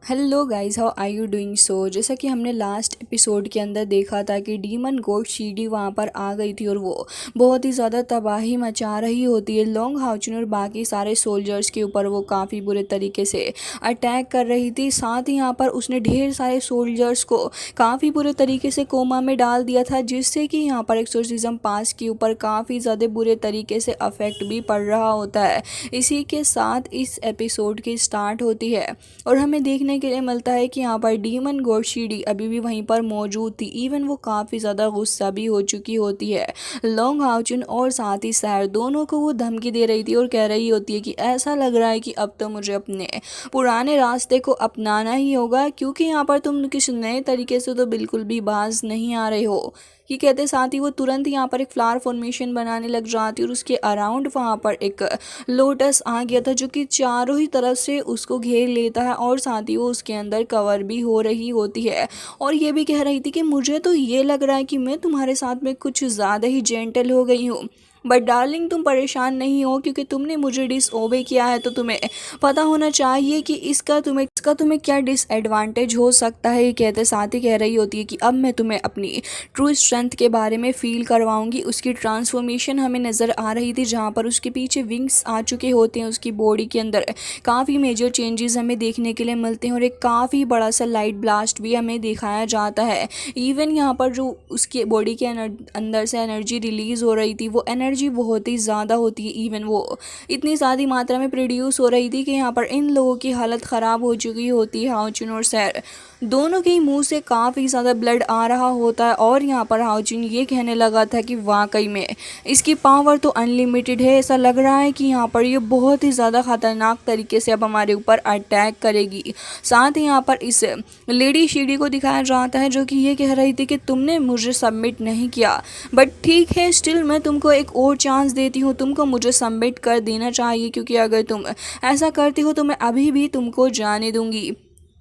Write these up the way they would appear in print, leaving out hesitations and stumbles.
Hello guys, how are you doing? जैसा कि हमने लास्ट एपिसोड के अंदर देखा था कि डीमन गोड शीडी वहाँ पर आ गई थी और वो बहुत ही ज़्यादा तबाही मचा रही होती है। लॉन्ग हाउचन और बाकी सारे सोल्जर्स के ऊपर वो काफ़ी बुरे तरीके से अटैक कर रही थी। साथ ही यहाँ पर उसने ढेर सारे सोल्जर्स को काफ़ी बुरे तरीके से कोमा में डाल दिया था, जिससे कि यहाँ पर एक्सोर्सिज्म पास के ऊपर काफ़ी ज़्यादा बुरे तरीके से अफेक्ट भी पड़ रहा होता है। इसी के साथ इस एपिसोड की स्टार्ट होती है और हमें देखने के लिए मिलता है कि यहाँ पर डीमन गोडशीडी अभी भी वहीं पर मौजूद थी। इवन वो काफ़ी ज़्यादा गुस्सा भी हो चुकी होती है। लॉन्ग हाउचन और साथ ही सैर दोनों को वो धमकी दे रही थी और कह रही होती है कि ऐसा लग रहा है कि अब तो मुझे अपने पुराने रास्ते को अपनाना ही होगा, क्योंकि यहाँ पर तुम किसी नए तरीके से तो बिल्कुल भी बाज नहीं आ रहे हो। ये कहते साथ ही वो तुरंत यहाँ पर एक फ्लावर फॉर्मेशन बनाने लग जाती है और उसके अराउंड वहाँ पर एक लोटस आ गया था जो कि चारों ही तरफ से उसको घेर लेता है और साथ ही वो उसके अंदर कवर भी हो रही होती है। और ये भी कह रही थी कि मुझे तो ये लग रहा है कि मैं तुम्हारे साथ में कुछ ज़्यादा ही जेंटल हो गई हूँ, बट डार्लिंग तुम परेशान नहीं हो क्योंकि तुमने मुझे डिसओबे किया है, तो तुम्हें पता होना चाहिए कि इसका तुम्हें क्या डिसएडवांटेज हो सकता है। ये कहते साथ ही कह रही होती है कि अब मैं तुम्हें अपनी ट्रू स्ट्रेंथ के बारे में फील करवाऊंगी। उसकी ट्रांसफॉर्मेशन हमें नज़र आ रही थी जहाँ पर उसके पीछे विंग्स आ चुके होते हैं। उसकी बॉडी के अंदर काफ़ी मेजर चेंजेस हमें देखने के लिए मिलते हैं और एक काफ़ी बड़ा सा लाइट ब्लास्ट भी हमें दिखाया जाता है। इवन यहाँ पर जो उसके बॉडी के अंदर से एनर्जी रिलीज़ हो रही थी, वो एनर्जी बहुत ही ज़्यादा होती है। इवन वो इतनी ज़्यादा मात्रा में प्रोड्यूस हो रही थी कि यहाँ पर इन लोगों की हालत ख़राब हो चुकी होती है। हाउचुन और सैर दोनों के ही मुंह से काफ़ी ज़्यादा ब्लड आ रहा होता है और यहाँ पर हाउचुन ये कहने लगा था कि वाकई में इसकी पावर तो अनलिमिटेड है। ऐसा लग रहा है कि यहाँ पर ये बहुत ही ज़्यादा ख़तरनाक तरीके से अब हमारे ऊपर अटैक करेगी। साथ ही यहाँ पर इस लेडी शीडी को दिखाया जाता है जो कि ये कह रही थी कि तुमने मुझे सबमिट नहीं किया, बट ठीक है, स्टिल मैं तुमको एक और चांस देती हूँ। तुमको मुझे सबमिट कर देना चाहिए, क्योंकि अगर तुम ऐसा करती हो तो मैं अभी भी तुमको जाने दूंगी।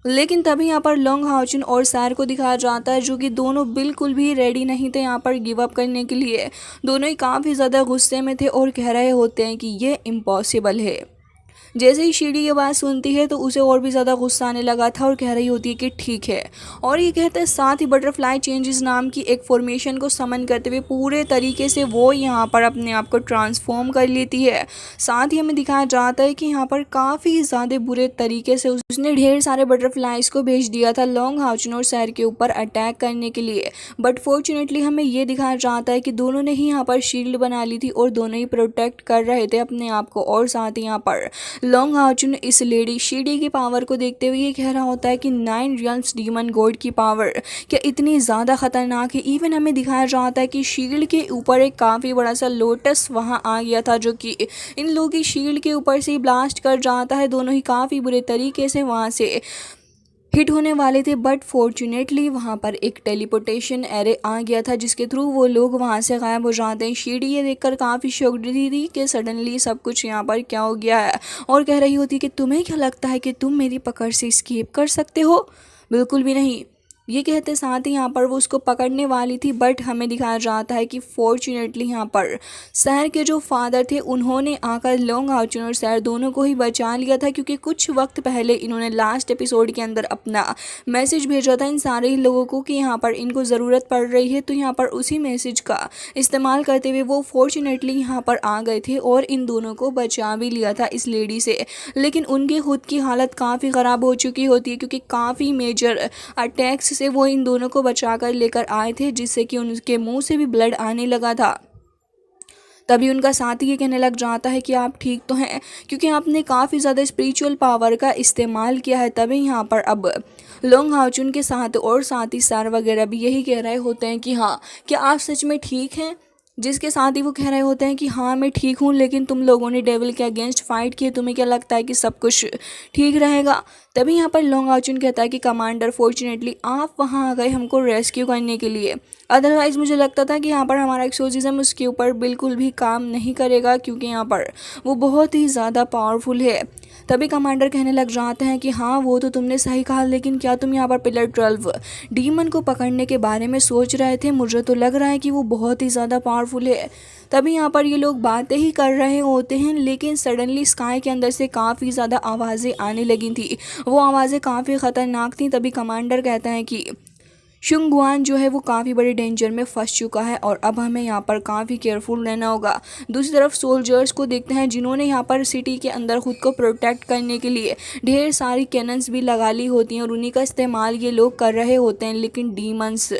लेकिन तभी यहाँ पर लॉन्ग हाउचन और सैर को दिखाया जाता है जो कि दोनों बिल्कुल भी रेडी नहीं थे यहाँ पर गिव अप करने के लिए। दोनों ही काफ़ी ज़्यादा गुस्से में थे और कह रहे होते हैं कि ये इम्पॉसिबल है। जैसे ही शीडी ये बात सुनती है तो उसे और भी ज़्यादा गुस्सा आने लगा था और कह रही होती है कि ठीक है। और ये कहते हैं साथ ही बटरफ्लाई चेंजेस नाम की एक फॉर्मेशन को समन करते हुए पूरे तरीके से वो यहाँ पर अपने आप को ट्रांसफॉर्म कर लेती है। साथ ही हमें दिखाया जाता है कि यहाँ पर काफ़ी ज़्यादा बुरे तरीके से उसने ढेर सारे बटरफ्लाइज को भेज दिया था लॉन्ग हाउचन और सैर के ऊपर अटैक करने के लिए। बट फॉर्चुनेटली हमें ये दिखाया जाता है कि दोनों ने ही यहाँ पर शील्ड बना ली थी और दोनों ही प्रोटेक्ट कर रहे थे अपने आप को। और साथ ही यहाँ पर लॉन्ग हाउचन इस लेडी शीडी की पावर को देखते हुए ये कह रहा होता है कि 9 रियल्स डीमन गॉड की पावर क्या इतनी ज़्यादा खतरनाक है। इवन हमें दिखाया जाता है कि शील्ड के ऊपर एक काफ़ी बड़ा सा लोटस वहाँ आ गया था जो कि इन लोगों की शील्ड के ऊपर से ही ब्लास्ट कर जाता है। दोनों ही काफ़ी बुरे तरीके से वहाँ से हिट होने वाले थे, बट फॉर्चुनेटली वहाँ पर एक टेलीपोर्टेशन एरे आ गया था जिसके थ्रू वो लोग वहाँ से गायब हो जाते हैं। शीडी ये देखकर काफ़ी शॉक्ड थी कि सडनली सब कुछ यहाँ पर क्या हो गया है और कह रही होती कि तुम्हें क्या लगता है कि तुम मेरी पकड़ से स्केप कर सकते हो? बिल्कुल भी नहीं। ये कहते साथ ही यहाँ पर वो उसको पकड़ने वाली थी, बट हमें दिखाया जाता है कि फॉर्चुनेटली यहाँ पर सैर के जो फादर थे उन्होंने आकर लॉन्ग हाउचन और सैर दोनों को ही बचा लिया था, क्योंकि कुछ वक्त पहले इन्होंने लास्ट एपिसोड के अंदर अपना मैसेज भेजा था इन सारे ही लोगों को कि यहाँ पर इनको ज़रूरत पड़ रही है। तो यहाँ पर उसी मैसेज का इस्तेमाल करते हुए वो फॉर्चुनेटली यहाँ पर आ गए थे और इन दोनों को बचा भी लिया था इस लेडी से। लेकिन उनकी खुद की हालत काफ़ी ख़राब हो चुकी होती है, क्योंकि काफ़ी मेजर अटैक्स से वो इन दोनों को बचा कर लेकर आए थे, जिससे कि उनके मुंह से भी ब्लड आने लगा था। तभी उनका साथी ये कहने लग जाता है कि आप ठीक तो हैं, क्योंकि आपने काफ़ी ज़्यादा स्पिरिचुअल पावर का इस्तेमाल किया है। तभी यहाँ पर अब लॉन्ग हाउचन के साथ और साथ ही सैर वगैरह भी यही कह रहे होते हैं कि हाँ, क्या आप सच में ठीक हैं? जिसके साथ ही वो कह रहे होते हैं कि हाँ मैं ठीक हूँ, लेकिन तुम लोगों ने डेविल के अगेंस्ट फाइट किए, तुम्हें क्या लगता है कि सब कुछ ठीक रहेगा? तभी यहाँ पर लॉन्ग हाउचन कहता है कि कमांडर फॉर्चुनेटली आप वहाँ आ गए हमको रेस्क्यू करने के लिए, अदरवाइज़ मुझे लगता था कि यहाँ पर हमारा एक्सोर्सिज्म उसके ऊपर बिल्कुल भी काम नहीं करेगा, क्योंकि यहाँ पर वो बहुत ही ज़्यादा पावरफुल है। तभी कमांडर कहने लग जाते हैं कि हाँ वो तो तुमने सही कहा, लेकिन क्या तुम यहाँ पर पिलर 12 डीमन को पकड़ने के बारे में सोच रहे थे? मुझे तो लग रहा है कि वो बहुत ही ज़्यादा पावरफुल पावरफुल है। तभी यहाँ पर ये लोग बातें ही कर रहे होते हैं, लेकिन सडनली स्काई के अंदर से काफ़ी ज़्यादा आवाज़ें आने लगी थी। वो आवाज़ें काफ़ी ख़तरनाक थी। तभी कमांडर कहता है कि शुंगुआन जो है वो काफ़ी बड़े डेंजर में फंस चुका है और अब हमें यहाँ पर काफ़ी केयरफुल रहना होगा। दूसरी तरफ सोल्जर्स को देखते हैं जिन्होंने यहाँ पर सिटी के अंदर खुद को प्रोटेक्ट करने के लिए ढेर सारी कैनन्स भी लगा ली होती हैं और उन्हीं का इस्तेमाल ये लोग कर रहे होते हैं। लेकिन डीमंस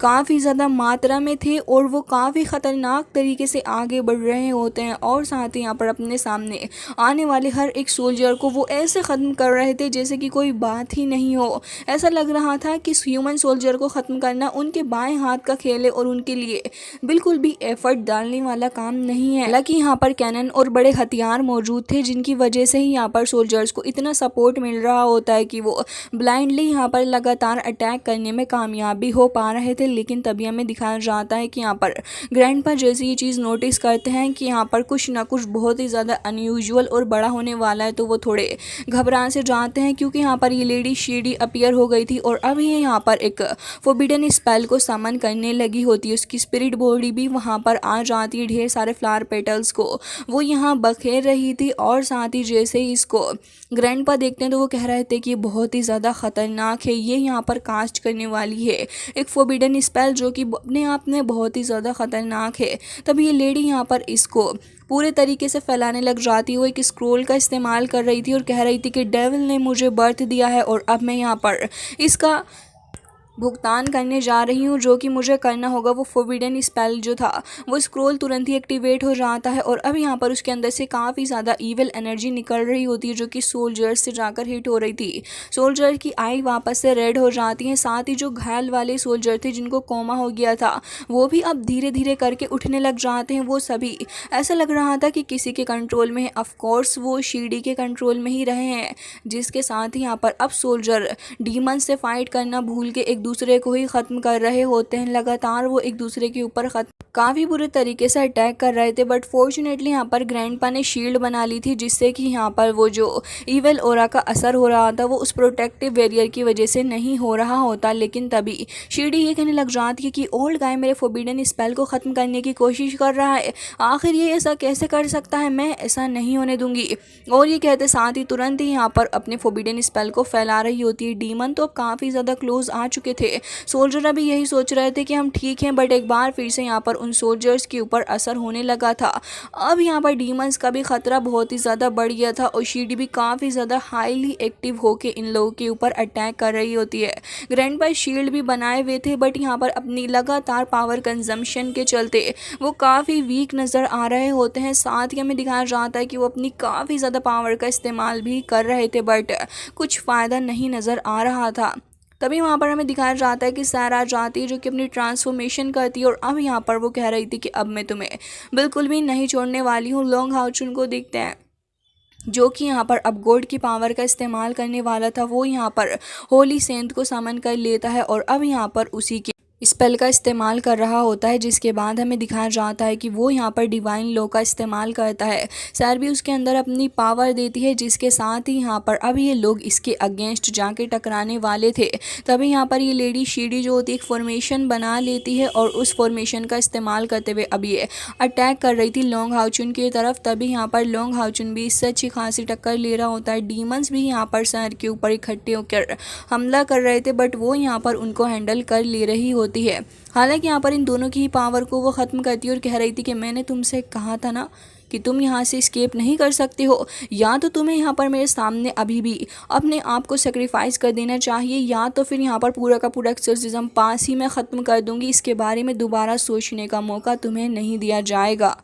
काफ़ी ज़्यादा मात्रा में थे और वो काफ़ी ख़तरनाक तरीके से आगे बढ़ रहे होते हैं और साथ ही यहाँ पर अपने सामने आने वाले हर एक सोल्जर को वो ऐसे ख़त्म कर रहे थे जैसे कि कोई बात ही नहीं हो। ऐसा लग रहा था कि ह्यूमन सोल्जर को ख़त्म करना उनके बाएं हाथ का खेल है और उनके लिए बिल्कुल भी एफर्ट डालने वाला काम नहीं है। हालांकि यहाँ पर कैनन और बड़े हथियार मौजूद थे जिनकी वजह से ही यहाँ पर सोल्जर्स को इतना सपोर्ट मिल रहा होता है कि वो ब्लाइंडली यहाँ पर लगातार अटैक करने में कामयाब भी हो पा रहे थे। लेकिन तभी हमें दिखाया जाता है कि यहाँ पर ग्रैंडपा जैसे ये चीज़ नोटिस करते हैं कि यहाँ पर कुछ ना कुछ बहुत ही ज़्यादा अनयूजुअल और बड़ा होने वाला है, तो वो थोड़े घबरा से जाते हैं क्योंकि यहाँ पर ये लेडी शीडी अपीयर हो गई थी और अब ये यहाँ पर एक फोरबिडन स्पेल को समन करने लगी होती है। उसकी स्पिरिट बॉडी भी वहाँ पर आ जाती है। ढेर सारे फ्लावर पेटल्स को वो यहाँ बखेर रही थी और साथ ही जैसे ही इसको ग्रैंडपा देखते हैं तो वो कह रहे थे कि बहुत ही ज़्यादा ख़तरनाक है, ये यहाँ पर कास्ट करने वाली है एक फोरबिडन स्पेल जो कि अपने आप में बहुत ही ज़्यादा ख़तरनाक है। तभी ये लेडी यहाँ पर इसको पूरे तरीके से फैलाने लग जाती है। वो एक स्क्रोल का इस्तेमाल कर रही थी और कह रही थी कि डेविल ने मुझे बर्थ दिया है और अब मैं यहाँ पर इसका भुगतान करने जा रही हूँ। जो कि मुझे करना होगा वो फोरबिडन स्पेल जो था वो स्क्रोल तुरंत ही एक्टिवेट हो जाता है और अब यहाँ पर उसके अंदर से काफ़ी ज़्यादा ईविल एनर्जी निकल रही होती है जो कि सोल्जर्स से जाकर हिट हो रही थी। सोल्जर की आई वापस से रेड हो जाती हैं। साथ ही जो घायल वाले सोल्जर थे जिनको कोमा हो गया था वो भी अब धीरे धीरे करके उठने लग जाते हैं। वो सभी ऐसा लग रहा था कि किसी के कंट्रोल में है। ऑफकोर्स वो शीडी के कंट्रोल में ही रहे हैं, जिसके साथ ही यहाँ पर अब सोल्जर डीमन से फाइट करना भूल के एक दूसरे को ही ख़त्म कर रहे होते हैं। लगातार वो एक दूसरे के ऊपर काफ़ी बुरे तरीके से अटैक कर रहे थे, बट फॉर्चुनेटली यहाँ पर ग्रैंडपा ने शील्ड बना ली थी जिससे कि यहाँ पर वो जो ईविल ओरा का असर हो रहा था वो उस प्रोटेक्टिव बैरियर की वजह से नहीं हो रहा होता। लेकिन तभी शीडी ये कहने लग जाती है कि ओल्ड गाय मेरे फोरबिडन स्पेल को ख़त्म करने की कोशिश कर रहा है, आखिर ये ऐसा कैसे कर सकता है, मैं ऐसा नहीं होने दूंगी। और ये कहते साथ ही तुरंत ही यहाँ पर अपने फोरबिडन स्पेल को फैला रही होती है। डीमन तो अब काफ़ी ज़्यादा क्लोज आ चुके थे। सोल्जर अभी यही सोच रहे थे कि हम ठीक हैं, बट एक बार फिर से यहाँ पर उन सोल्जर्स के ऊपर असर होने लगा था। अब यहाँ पर डीमंस का भी खतरा बहुत ही ज़्यादा बढ़ गया था और शीडी भी काफ़ी ज़्यादा हाईली एक्टिव होकर इन लोगों के ऊपर अटैक कर रही होती है। ग्रैंडपा शील्ड भी बनाए हुए थे, बट यहाँ पर अपनी लगातार पावर कंजम्पशन के चलते वो काफ़ी वीक नज़र आ रहे होते हैं। साथ ही हमें दिखाया जाता है कि वो अपनी काफ़ी ज़्यादा पावर का इस्तेमाल भी कर रहे थे, बट कुछ फ़ायदा नहीं नज़र आ रहा था। तभी वहाँ पर हमें दिखाया जाता है कि सारा जाती है जो कि अपनी ट्रांसफॉर्मेशन करती है और अब यहाँ पर वो कह रही थी कि अब मैं तुम्हें बिल्कुल भी नहीं छोड़ने वाली हूँ। लॉन्ग हाउचुन को देखते हैं जो कि यहाँ पर अब गॉड की पावर का इस्तेमाल करने वाला था। वो यहाँ पर होली सेंट को समन कर लेता है और अब यहाँ पर उसी के स्पेल का इस्तेमाल कर रहा होता है, जिसके बाद हमें दिखाया जाता है कि वो यहाँ पर डिवाइन लॉ का इस्तेमाल करता है। सैर भी उसके अंदर अपनी पावर देती है, जिसके साथ ही यहाँ पर अब ये लोग इसके अगेंस्ट जाके टकराने वाले थे। तभी यहाँ पर ये लेडी शीडी जो होती है एक फॉर्मेशन बना लेती है और उस फॉर्मेशन का इस्तेमाल करते हुए अब ये अटैक कर रही थी लॉन्ग हाउचुन की तरफ। तभी यहाँ पर लॉन्ग हाउचुन भी इससे अच्छी खासी टक्कर ले रहा होता है। डीमंस भी यहाँ पर सैर के ऊपर इकट्ठे होकर हमला कर रहे थे, बट वो यहाँ पर उनको हैंडल कर ले रही होती है। हालांकि यहाँ पर इन दोनों की ही पावर को वो ख़त्म करती है और कह रही थी कि मैंने तुमसे कहा था ना कि तुम यहाँ से एस्केप नहीं कर सकते हो, या तो तुम्हें यहाँ पर मेरे सामने अभी भी अपने आप को सेक्रीफाइस कर देना चाहिए, या तो फिर यहाँ पर पूरा का पूरा एक्सोर्सिज्म पास ही मैं ख़त्म कर दूंगी, इसके बारे में दोबारा सोचने का मौका तुम्हें नहीं दिया जाएगा।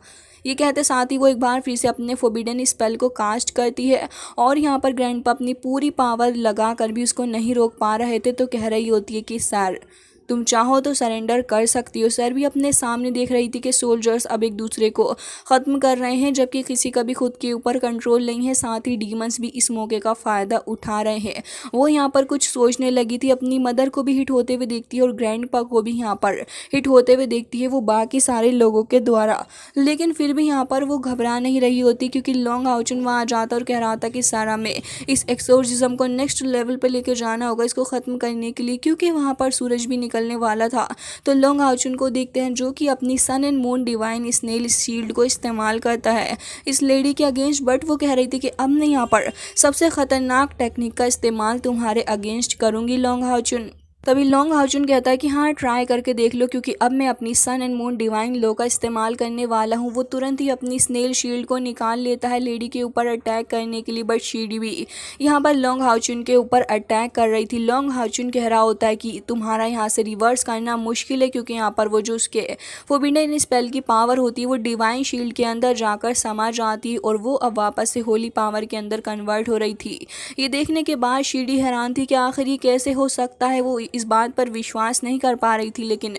ये कहते साथ ही वो एक बार फिर से अपने फोरबिडन स्पेल को कास्ट करती है और यहाँ पर ग्रैंडपा अपनी पूरी पावर लगा कर भी उसको नहीं रोक पा रहे थे, तो कह रही होती है कि सर तुम चाहो तो सरेंडर कर सकती हो। सर भी अपने सामने देख रही थी कि सोल्जर्स अब एक दूसरे को ख़त्म कर रहे हैं, जबकि किसी का भी खुद के ऊपर कंट्रोल नहीं है। साथ ही डीमंस भी इस मौके का फ़ायदा उठा रहे हैं। वो यहाँ पर कुछ सोचने लगी थी, अपनी मदर को भी हिट होते हुए देखती है और ग्रैंडपा को भी यहाँ पर हिट होते हुए देखती है वो बाकी सारे लोगों के द्वारा। लेकिन फिर भी यहाँ पर वो घबरा नहीं रही होती, क्योंकि लॉन्ग हाउचुन वहाँ जाता और कह रहा था कि सारा में इस एक्सोर्सिज्म को नेक्स्ट लेवल पर लेकर जाना होगा इसको ख़त्म करने के लिए, क्योंकि वहाँ पर सूरज भी निकल निकलने वाला था तो लोंग हाउचुन को देखते हैं जो कि अपनी sun and moon divine snail shield को इस्तेमाल करता है इस लेडी के अगेंस्ट। बट वो कह रही थी कि अब मैं यहाँ पर सबसे खतरनाक टेक्निक का इस्तेमाल तुम्हारे अगेंस्ट करूंगी लोंग हाउचुन। तभी लोंग हाउचुन कहता है कि हाँ ट्राई करके देख लो, क्योंकि अब मैं अपनी सन एंड मून डिवाइन लो का इस्तेमाल करने वाला हूँ। वो तुरंत ही अपनी स्नेल शील्ड को निकाल लेता है लेडी के ऊपर अटैक करने के लिए। बट शीडी भी यहाँ पर लोंग हाउचुन के ऊपर अटैक कर रही थी। लोंग हाउचुन कह रहा होता है कि तुम्हारा यहाँ से रिवर्स करना मुश्किल है, क्योंकि यहाँ पर वो जो उसके फोरबिडन स्पेल की पावर होती है वो डिवाइन शील्ड के अंदर जाकर समा जाती है और वो अब वापस से होली पावर के अंदर कन्वर्ट हो रही थी। ये देखने के बाद शीडी हैरान थी कि आखिर ये कैसे हो सकता है। वो इस बात पर विश्वास नहीं कर पा रही थी, लेकिन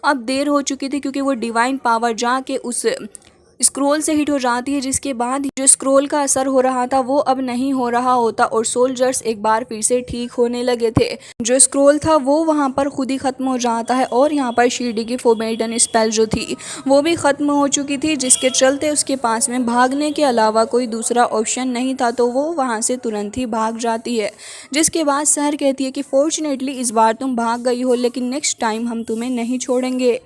अब देर हो चुकी थी क्योंकि वो डिवाइन पावर जाके उस स्क्रोल से हिट हो जाती है, जिसके बाद जो स्क्रोल का असर हो रहा था वो अब नहीं हो रहा होता और सोल्जर्स एक बार फिर से ठीक होने लगे थे। जो स्क्रोल था वो वहाँ पर खुद ही खत्म हो जाता है और यहाँ पर शीडी की फोरबिडन स्पेल जो थी वो भी खत्म हो चुकी थी, जिसके चलते उसके पास में भागने के अलावा कोई दूसरा ऑप्शन नहीं था। तो वो वहाँ से तुरंत ही भाग जाती है, जिसके बाद सहर कहती है कि फॉर्चुनेटली इस बार तुम भाग गई हो, लेकिन नेक्स्ट टाइम हम तुम्हें नहीं छोड़ेंगे।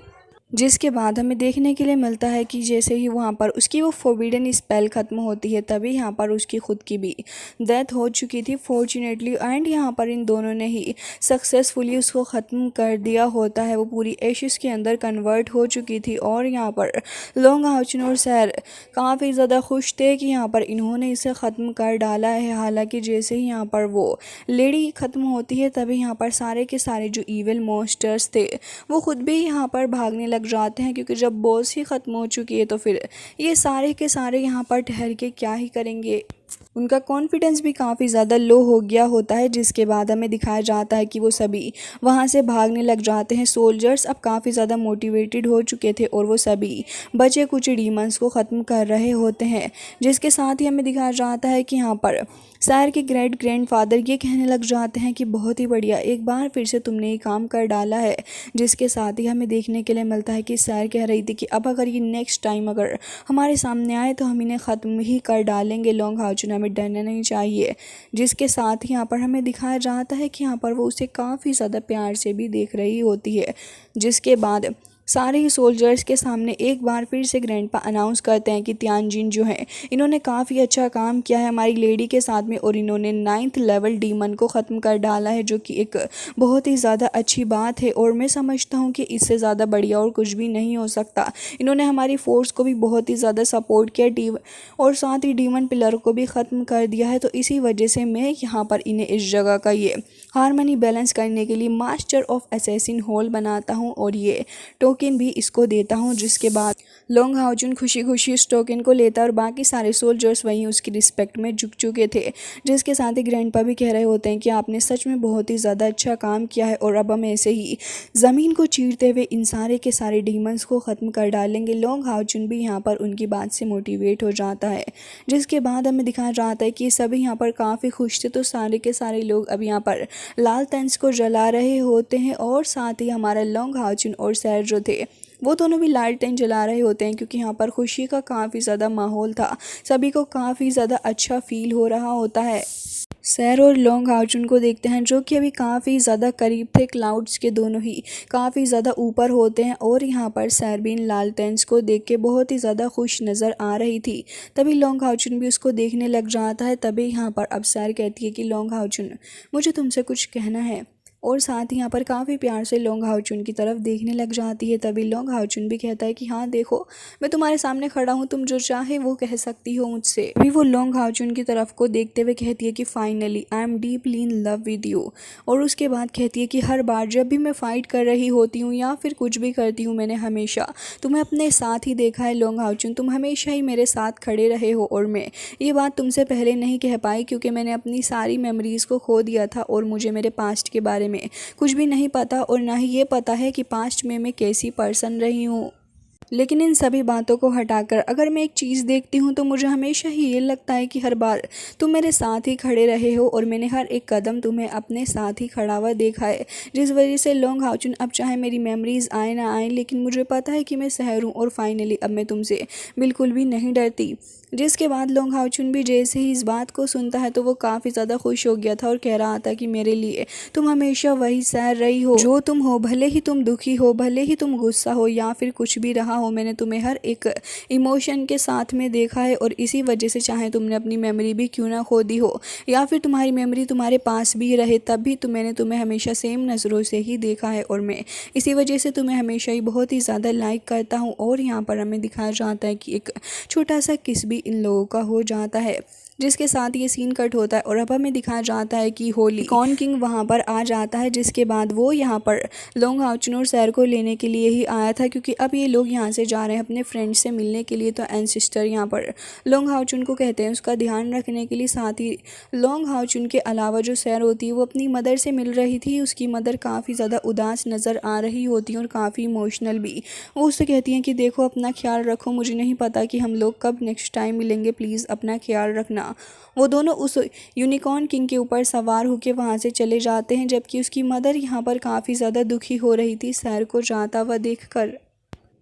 जिसके बाद हमें देखने के लिए मिलता है कि जैसे ही वहाँ पर उसकी वो फोरबिडन स्पेल ख़त्म होती है तभी यहाँ पर उसकी खुद की भी डेथ हो चुकी थी फॉर्चुनेटली। एंड यहाँ पर इन दोनों ने ही सक्सेसफुली उसको ख़त्म कर दिया होता है। वो पूरी एशिस के अंदर कन्वर्ट हो चुकी थी और यहाँ पर लोंग हाउचुन और सैर काफ़ी ज़्यादा खुश थे कि यहाँ पर इन्होंने इसे ख़त्म कर डाला है। हालाँकि जैसे ही यहाँ पर वो लेडी ख़त्म होती है तभी यहाँ पर सारे के सारे जो ईविल मॉन्स्टर्स थे वो खुद भी यहाँ पर भागने लग जाते हैं, क्योंकि जब बॉस ही ख़त्म हो चुकी है तो फिर ये सारे के सारे यहाँ पर ठहर के क्या ही करेंगे। उनका कॉन्फिडेंस भी काफ़ी ज़्यादा लो हो गया होता है, जिसके बाद हमें दिखाया जाता है कि वो सभी वहाँ से भागने लग जाते हैं। सोल्जर्स अब काफ़ी ज़्यादा मोटिवेटेड हो चुके थे और वो सभी बचे कुछ डीमंस को ख़त्म कर रहे होते हैं, जिसके साथ ही हमें दिखाया जाता है कि यहाँ पर सैर के ग्रेट ग्रैंडफादर ये कहने लग जाते हैं कि बहुत ही बढ़िया, एक बार फिर से तुमने ये काम कर डाला है। जिसके साथ ही हमें देखने के लिए मिलता है कि सैर कह रही थी कि अब अगर ये नेक्स्ट टाइम अगर हमारे सामने आए तो हम इन्हें ख़त्म ही कर डालेंगे। लोंग हाउचुन हमें डरना नहीं चाहिए। जिसके साथ ही यहाँ पर हमें दिखाया जाता है कि यहाँ पर वो उसे काफ़ी ज़्यादा प्यार से भी देख रही होती है। जिसके बाद सारे ही सोल्जर्स के सामने एक बार फिर से ग्रैंडपा अनाउंस करते हैं कि तियानजिन जो है इन्होंने काफ़ी अच्छा काम किया है हमारी लेडी के साथ में और इन्होंने 9th लेवल डीमन को ख़त्म कर डाला है, जो कि एक बहुत ही ज़्यादा अच्छी बात है। और मैं समझता हूँ कि इससे ज़्यादा बढ़िया और कुछ भी नहीं हो सकता। इन्होंने हमारी फोर्स को भी बहुत ही ज़्यादा सपोर्ट किया और साथ ही डीमन पिलर को भी ख़त्म कर दिया है। तो इसी वजह से मैं यहाँ पर इन्हें इस जगह का ये हारमनी बैलेंस करने के लिए मास्टर ऑफ असैसिन होल बनाता हूँ और ये टोकन भी इसको देता हूँ। जिसके बाद लोंग हाउचुन खुशी खुशी इस टोकन को लेता है और बाकी सारे सोल्जर्स वहीं उसकी रिस्पेक्ट में झुक चुके थे। जिसके साथ ही ग्रैंडपा भी कह रहे होते हैं कि आपने सच में बहुत ही ज़्यादा अच्छा काम किया है और अब हम ऐसे ही ज़मीन को चीरते हुए इन सारे के सारे डीमंस को ख़त्म कर डालेंगे। लोंग हाउचुन भी यहाँ पर उनकी बात से मोटिवेट हो जाता है। जिसके बाद हमें दिखाया जाता है कि सभी यहाँ पर काफ़ी खुश थे। तो सारे के सारे लोग अब यहाँ पर लाल तंस को जला रहे होते हैं और साथ ही हमारा लोंग हाउचुन और सैर जो थे वो दोनों भी लालटेन जला रहे होते हैं, क्योंकि यहाँ पर खुशी का काफ़ी ज़्यादा माहौल था। सभी को काफ़ी ज़्यादा अच्छा फील हो रहा होता है। सैर और लोंग हाउचुन को देखते हैं जो कि अभी काफ़ी ज़्यादा करीब थे, क्लाउड्स के दोनों ही काफ़ी ज़्यादा ऊपर होते हैं। और यहाँ पर सैर भी इन लालटेन्स को देख के बहुत ही ज़्यादा खुश नज़र आ रही थी। तभी लोंग हाउचुन भी उसको देखने लग जाता है। तभी यहाँ पर अब सैर कहती है कि लोंग हाउचुन मुझे तुमसे कुछ कहना है, और साथ ही यहाँ पर काफ़ी प्यार से लोंग हाउचुन की तरफ देखने लग जाती है। तभी लोंग हाउचुन भी कहता है कि हाँ देखो मैं तुम्हारे सामने खड़ा हूँ, तुम जो चाहे वो कह सकती हो मुझसे। अभी वो लोंग हाउचुन की तरफ को देखते हुए कहती है कि finally I am deeply in love with you. और उसके बाद कहती है कि हर बार जब भी मैं फ़ाइट कर रही होती हूँ या फिर कुछ भी करती हूँ मैंने हमेशा तुम्हें अपने साथ ही देखा है लोंग हाउचुन, तुम हमेशा ही मेरे साथ खड़े रहे हो। और मैं ये बात तुमसे पहले नहीं कह पाई क्योंकि मैंने अपनी सारी मेमोरीज़ को खो दिया था और मुझे मेरे पास्ट के बारे में कुछ भी नहीं पता और ना ही ये पता है कि पास्ट में मैं कैसी पर्सन रही हूँ। लेकिन इन सभी बातों को हटाकर अगर मैं एक चीज़ देखती हूँ तो मुझे हमेशा ही ये लगता है कि हर बार तुम मेरे साथ ही खड़े रहे हो और मैंने हर एक कदम तुम्हें अपने साथ ही खड़ा हुआ देखा है। जिस वजह से लोंग हाउचुन अब चाहे मेरी मेमोरीज़ आए ना आए लेकिन मुझे पता है कि मैं सहर हूँ और फाइनली अब मैं तुमसे बिल्कुल भी नहीं डरती। जिसके बाद लोंग हाओचुन भी जैसे ही इस बात को सुनता है तो वो काफ़ी ज़्यादा खुश हो गया था और कह रहा था कि मेरे लिए तुम हमेशा वही सैर रही हो जो तुम हो, भले ही तुम दुखी हो, भले ही तुम गुस्सा हो या फिर कुछ भी रहा हो, मैंने तुम्हें हर एक इमोशन के साथ में देखा है और इसी वजह से चाहे तुमने अपनी मेमोरी भी क्यों ना खो दी हो या फिर तुम्हारी मेमोरी तुम्हारे पास भी रहे तब भी मैंने तुम्हें हमेशा सेम नज़रों से ही देखा है और मैं इसी वजह से तुम्हें हमेशा ही बहुत ही ज़्यादा लाइक करता हूँ। और यहाँ पर हमें दिखाया जाता है कि एक छोटा सा किस भी इन लोगों का हो जाता है, जिसके साथ ये सीन कट होता है। और अब हमें दिखाया जाता है कि होली कॉर्न किंग वहाँ पर आ जाता है, जिसके बाद वो यहाँ पर लोंग हाओचुन और सैर को लेने के लिए ही आया था, क्योंकि अब ये लोग यहाँ से जा रहे हैं अपने फ्रेंड से मिलने के लिए। तो एनसिस्टर यहाँ पर लोंग हाओचुन को कहते हैं उसका ध्यान रखने के लिए। साथ ही लोंग हाओचुन के अलावा जो सैर होती है वो अपनी मदर से मिल रही थी। उसकी मदर काफ़ी ज़्यादा उदास नज़र आ रही होती है और काफ़ी इमोशनल भी। वो उससे कहती हैं कि देखो अपना ख्याल रखो, मुझे नहीं पता कि हम लोग कब नेक्स्ट टाइम मिलेंगे, प्लीज़ अपना ख्याल रखना। वो दोनों उस यूनिकॉर्न किंग के ऊपर सवार होकर वहाँ से चले जाते हैं, जबकि उसकी मदर यहाँ पर काफ़ी ज़्यादा दुखी हो रही थी सैर को जाता हुआ देखकर।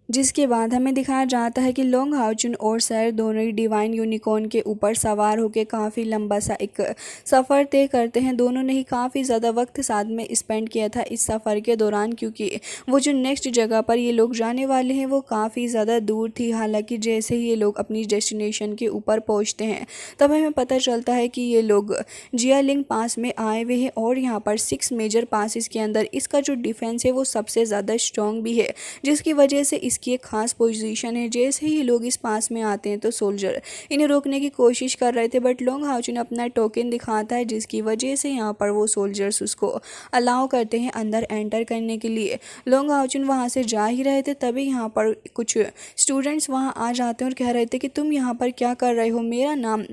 जिसके बाद हमें दिखाया जाता है कि लोंग हाओचुन और सैर दोनों ही डिवाइन यूनिकॉर्न के ऊपर सवार होकर काफ़ी लंबा सा एक सफ़र तय करते हैं। दोनों ने ही काफ़ी ज़्यादा वक्त साथ में स्पेंड किया था इस सफ़र के दौरान, क्योंकि वो जो नेक्स्ट जगह पर ये लोग जाने वाले हैं वो काफ़ी ज़्यादा दूर थी। हालांकि जैसे ही ये लोग अपनी डेस्टिनेशन के ऊपर पहुँचते हैं तब हमें पता चलता है कि ये लोग जियालिंग पास में आए हुए हैं और यहाँ पर 6 मेजर पासिस के अंदर इसका जो डिफेंस है वो सबसे ज़्यादा स्ट्रॉन्ग भी है, जिसकी वजह से इसकी एक खास पोजीशन है। जैसे ही ये लोग इस पास में आते हैं तो सोल्जर इन्हें रोकने की कोशिश कर रहे थे, बट लोंग हाओचुन अपना टोकन दिखाता है, जिसकी वजह से यहाँ पर वो सोल्जर्स उसको अलाउ करते हैं अंदर एंटर करने के लिए। लोंग हाओचुन वहाँ से जा ही रहे थे तभी यहाँ पर कुछ स्टूडेंट्स वहाँ आ जाते हैं और कह रहे थे कि तुम यहाँ पर क्या कर रहे हो, मेरा नाम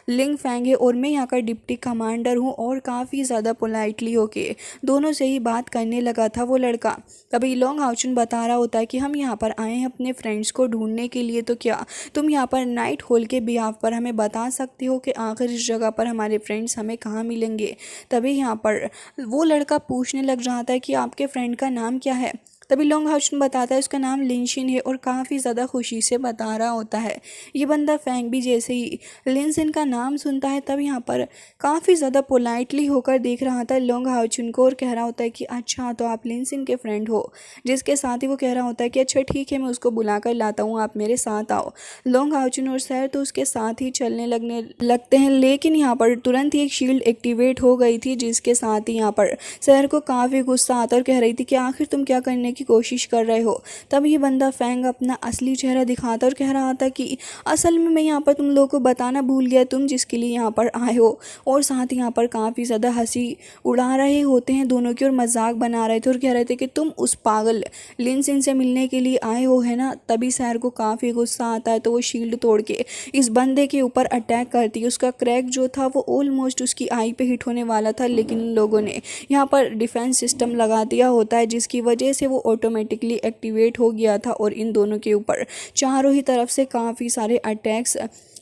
लिंग फैंग है और मैं यहाँ का डिप्टी कमांडर हूँ। और काफ़ी ज़्यादा पोलाइटली होके दोनों से ही बात करने लगा था वो लड़का। तभी लोंग हाओचुन बता रहा होता है कि हम यहाँ पर आए हैं अपने फ्रेंड्स को ढूंढने के लिए, तो क्या तुम यहाँ पर नाइट हॉल के बिहाफ पर हमें बता सकती हो कि आखिर इस जगह पर हमारे फ्रेंड्स हमें कहाँ मिलेंगे। तभी यहाँ पर वो लड़का पूछने लग जाता है कि आपके फ्रेंड का नाम क्या है। तभी लोंग हाओचुन बताता है उसका नाम लिनशिन है और काफ़ी ज़्यादा खुशी से बता रहा होता है। ये बंदा फैंग भी जैसे ही लिनशिन का नाम सुनता है तब यहाँ पर काफ़ी ज़्यादा पोलाइटली होकर देख रहा था लोंग हाओचुन को और कह रहा होता है कि अच्छा तो आप लिनशिन के फ्रेंड हो। जिसके साथ ही वो कह रहा होता है कि अच्छा ठीक है मैं उसको बुला कर लाता हूँ, आप मेरे साथ आओ। लोंग हाओचुन और सैर तो उसके साथ ही चलने लगते हैं, लेकिन यहाँ पर तुरंत ही एक शील्ड एक्टिवेट हो गई थी, जिसके साथ ही यहाँ पर सैर को काफ़ी गुस्सा आता और कह रही थी कि आखिर तुम क्या करने की कोशिश कर रहे हो। तब ये बंदा फैंग अपना असली चेहरा दिखाता और कह रहा था कि असल में मैं यहाँ पर तुम लोगों को बताना भूल गया, तुम जिसके लिए यहाँ पर आए हो। और साथ ही यहाँ पर काफ़ी ज़्यादा हंसी उड़ा रहे होते हैं दोनों की और मजाक बना रहे थे और कह रहे थे कि तुम उस पागल लिनशिन से मिलने के लिए आए हो है ना। तभी सैर को काफ़ी गुस्सा आता है तो वो शील्ड तोड़ के इस बंदे के ऊपर अटैक करती है। उसका क्रैक जो था वो ऑलमोस्ट उसकी आई पे हिट होने वाला था, लेकिन इन लोगों ने यहाँ पर डिफेंस सिस्टम लगा दिया होता है, जिसकी वजह से वो ऑटोमेटिकली एक्टिवेट हो गया था और इन दोनों के ऊपर चारों ही तरफ से काफ़ी सारे अटैक्स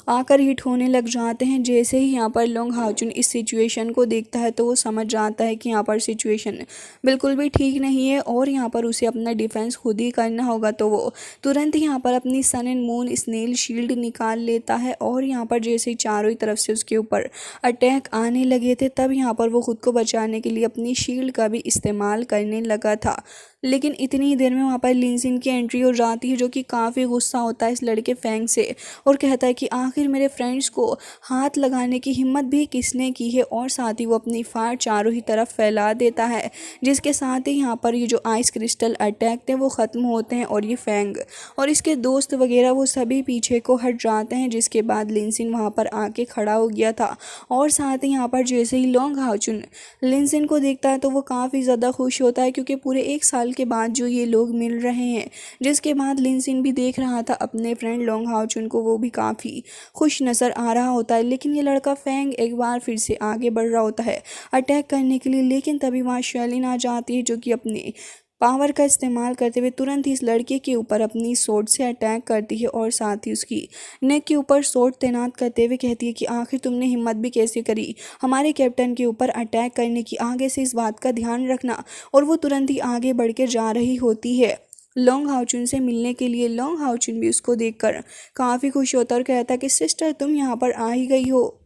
आकर हिट होने लग जाते हैं। जैसे ही यहाँ पर लोंग हाओचुन इस सिचुएशन को देखता है तो वो समझ जाता है कि यहाँ पर सिचुएशन बिल्कुल भी ठीक नहीं है और यहाँ पर उसे अपना डिफेंस खुद ही करना होगा। तो वो तुरंत ही यहाँ पर अपनी sun and moon snail shield निकाल लेता है और यहाँ पर जैसे ही चारों ही तरफ से उसके ऊपर अटैक आने लगे थे तब यहाँ पर वो खुद को बचाने के लिए अपनी शील्ड का भी इस्तेमाल करने लगा था। लेकिन इतनी ही देर में वहाँ पर लिनशिन की एंट्री हो जाती है, जो कि काफ़ी गुस्सा होता है इस लड़के फैंग से और कहता है कि आखिर मेरे फ्रेंड्स को हाथ लगाने की हिम्मत भी किसने की है। और साथ ही वो अपनी फायर चारों ही तरफ फैला देता है, जिसके साथ ही यहाँ पर ये जो आइस क्रिस्टल अटैक थे वो ख़त्म होते हैं और ये फैंग और इसके दोस्त वगैरह वो सभी पीछे को हट जाते हैं। जिसके बाद लिनशिन वहाँ पर आके खड़ा हो गया था और साथ ही यहाँ पर जैसे ही लोंग हाओचुन लिनशिन को देखता है तो वो काफ़ी ज़्यादा खुश होता है, क्योंकि पूरे 1 साल के बाद जो ये लोग मिल रहे हैं। जिसके बाद लिनशिन भी देख रहा था अपने फ्रेंड लोंग हाओचुन को, वो भी काफ़ी खुश नज़र आ रहा होता है। लेकिन ये लड़का फैंग एक बार फिर से आगे बढ़ रहा होता है अटैक करने के लिए, लेकिन तभी वहाँ शेलिन आ जाती है, जो कि अपने पावर का इस्तेमाल करते हुए तुरंत ही इस लड़के के ऊपर अपनी सोर्ड से अटैक करती है और साथ ही उसकी नेक के ऊपर सोर्ड तैनात करते हुए कहती है कि आखिर तुमने हिम्मत भी कैसे करी हमारे कैप्टन के ऊपर अटैक करने की, आगे से इस बात का ध्यान रखना। और वो तुरंत ही आगे बढ़ के जा रही होती है। लॉन्ग हाउचुन से मिलने के लिए। लॉन्ग हाउचुन भी उसको देखकर काफ़ी खुश होता है और कहता है कि सिस्टर तुम यहाँ पर आ ही गई हो।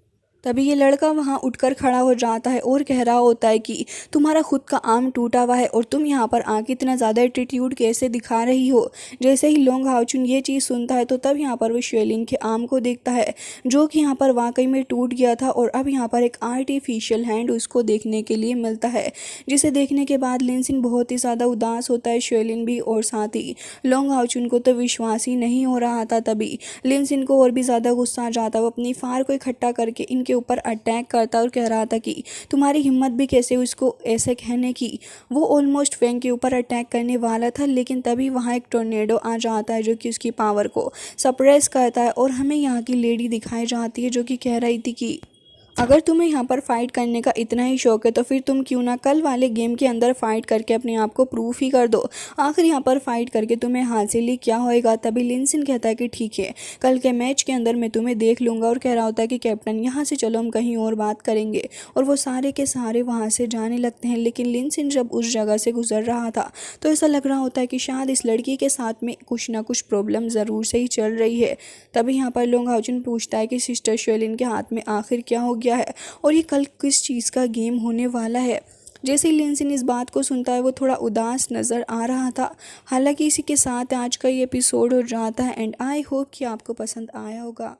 तभी ये लड़का वहाँ उठकर खड़ा हो जाता है और कह रहा होता है कि तुम्हारा खुद का आर्म टूटा हुआ है और तुम यहाँ पर आके इतना ज़्यादा एटीट्यूड कैसे दिखा रही हो। जैसे ही लोंग हाउचुन ये चीज़ सुनता है तो तब यहाँ पर वो शेलिन के आर्म को देखता है जो कि यहाँ पर वाकई में टूट गया था और अब यहाँ पर एक आर्टिफिशियल हैंड उसको देखने के लिए मिलता है, जिसे देखने के बाद लिनसिन बहुत ही ज़्यादा उदास होता है, शेलिन भी और साथ ही लोंग हाउचुन को तो विश्वास ही नहीं हो रहा था। तभी लिनसिन को और भी ज़्यादा गुस्सा आ जाता है। वो अपनी फार को इकट्ठा करके इनके ऊपर अटैक करता और कह रहा था कि तुम्हारी हिम्मत भी कैसे उसको ऐसे कहने की। वो ऑलमोस्ट फेंग के ऊपर अटैक करने वाला था, लेकिन तभी वहाँ एक टोर्नेडो आ जाता है जो कि उसकी पावर को सप्रेस करता है और हमें यहाँ की लेडी दिखाई जाती है जो कि कह रही थी कि अगर तुम्हें यहाँ पर फाइट करने का इतना ही शौक है तो फिर तुम क्यों ना कल वाले गेम के अंदर फाइट करके अपने आप को प्रूफ ही कर दो। आखिर यहाँ पर फाइट करके तुम्हें हासिल ही क्या होएगा। तभी लिनसिन कहता है कि ठीक है, कल के मैच के अंदर मैं तुम्हें देख लूँगा और कह रहा होता है कि कैप्टन यहाँ से चलो हम कहीं और बात करेंगे। और वो सारे के सारे वहाँ से जाने लगते हैं, लेकिन लिनसिन जब उस जगह से गुजर रहा था तो ऐसा लग रहा होता है कि शायद इस लड़की के साथ में कुछ ना कुछ प्रॉब्लम ज़रूर से ही चल रही है। तभी यहाँ पर लोंग हाउचुन पूछता है कि सिस्टर शेलिन के हाथ में आखिर क्या हो गया है और ये कल किस चीज़ का गेम होने वाला है। जैसे ही लिनसिन इस बात को सुनता है वो थोड़ा उदास नज़र आ रहा था। हालांकि इसी के साथ आज का ये एपिसोड हो जाता है एंड आई होप कि आपको पसंद आया होगा।